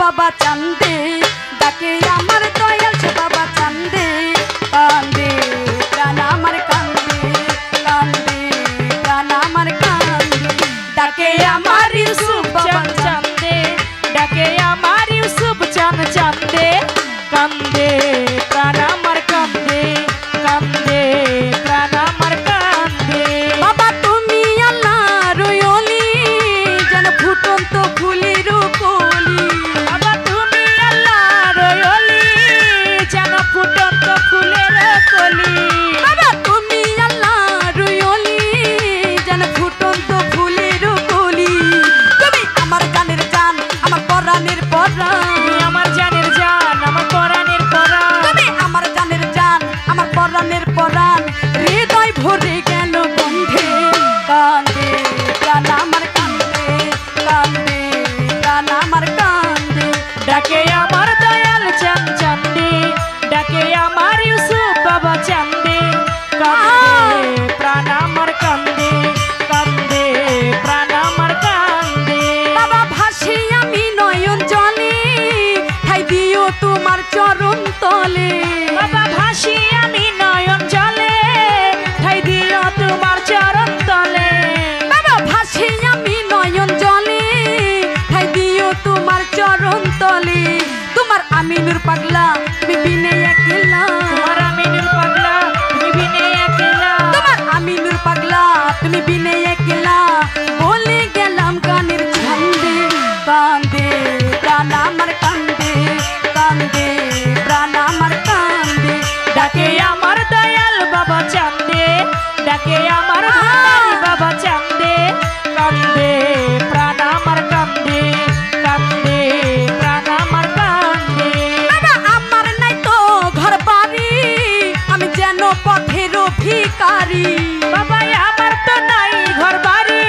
বাবা চান্দে ডাকে আমার দয়াল সে বাবা চান্দে কান্দে প্রাণ আমার কান্দে কান্দে প্রাণ আমার কান্দে ডাকে আমার ইউসুফ বাবা চান্দে ডাকে আমার ইউসুফ চান চান্দে কান্দে প্রাণ আমার কান্দে কান্দে প্রাণ আমার কান্দে বাবা তুমি আল্লাহর ওলি যেন ফুটন্ত ফুলের কলি বাবা তুমি আল্লাহর ওলি যেন ফুটন্ত ফুলের কলি বাবা তুমি আল্লাহর ওলি যেন ফুটন্ত ফুলের কলি তুমি আমার জানের জান আমার পরাণের পরাণ তুমি আমার জানের জান আমার পরাণের পরাণ তুমি আমার জানের জান আমার পরাণের পরাণ হৃদয় ভরে গেল গন্ধে কান্দে প্রাণ আমার কান্দে কান্দে প্রাণ আমার কান্দে ডাকে আমার দয়াল চান চান্দে ডাকে আমার ইউসুফ বাবা চান্দে কান্দে প্রাণ আমার কান্দে কান্দে প্রাণ আমার কান্দে বাবা ভাসি আমি নয়ন জলে ঠাই দিও তোমার চরণ তলে বাবা ভাসি আমি নয়ন জলে ঠাই দিও তোমার চরণ তলে বাবা ভাসি আমি নয়ন জলে ঠাই দিও তোমার চরণ তলে তোমার আমিনুর পাগলা তুমি বিনে একলা তোমার আমিনুর পাগলা তুমি বিনে একলা তোমার আমিনুর পাগলা তুমি বিনে একলা বলে গেলাম গানের ছন্দে কান্দে প্রাণ আমার কান্দে কান্দে প্রাণ আমার কান্দে ডাকে আমার দয়াল বাবা চান্দে ডাকে আমার ভান্ডারি বাবা চান্দে কান্দে প্রাণ আমার কান্দে কান্দে প্রাণ আমার কান্দে বাবা আমার নাই তো ঘর বাড়ি আমি যেন পথের ভিখারি বাবা আমার তো নাই ঘর বাড়ি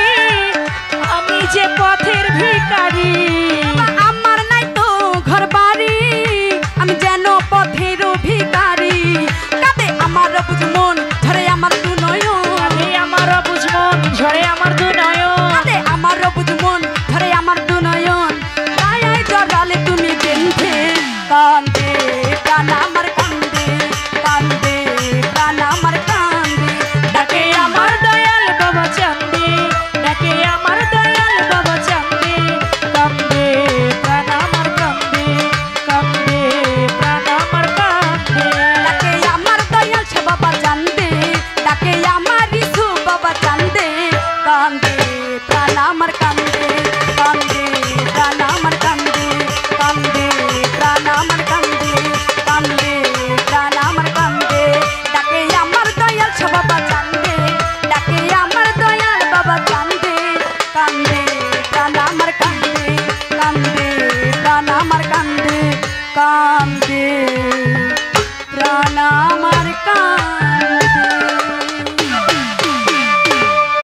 আমি যে পথের ভিখারি আমার নাই তো ঘর বাড়ি আমি যেন পথের ভিখারি কাঁদে আমার বুঝ মন ঝরে আমার দু নয়ন কাঁদে আমার বুঝমন ঝরে আমার দু নয়ন কাঁদে আমার বুঝ মন ঝরে আমার দু নয়ন গায়ে জড়ালে তুমি বেঁধে কান্দে প্রাণ আমার কান্দে কান্দে প্রাণ আমার কান্দে ডাকে আমার দয়াল বাবা চান্দে ডাকে আমার দয়াল বাবা চান্দে কান্দে প্রাণ আমার কান্দে কান্দে প্রাণ আমার কান্দে ডাকে আমার দয়াল সে বাবা চান্দে ডাকে আমার ইসু বাবা চান্দে কান্দে প্রাণ আমার কান্দে কান্দে প্রাণ আমার কান্দে কান্দে প্রাণ আমার কান্দে কান্দে প্রাণ আমার কান্দে ডাকে আমার দয়াল সে বাবা চান্দে ডাকে আমার দয়াল বাবা চান্দে কান্দে প্রাণ আমার কান্দে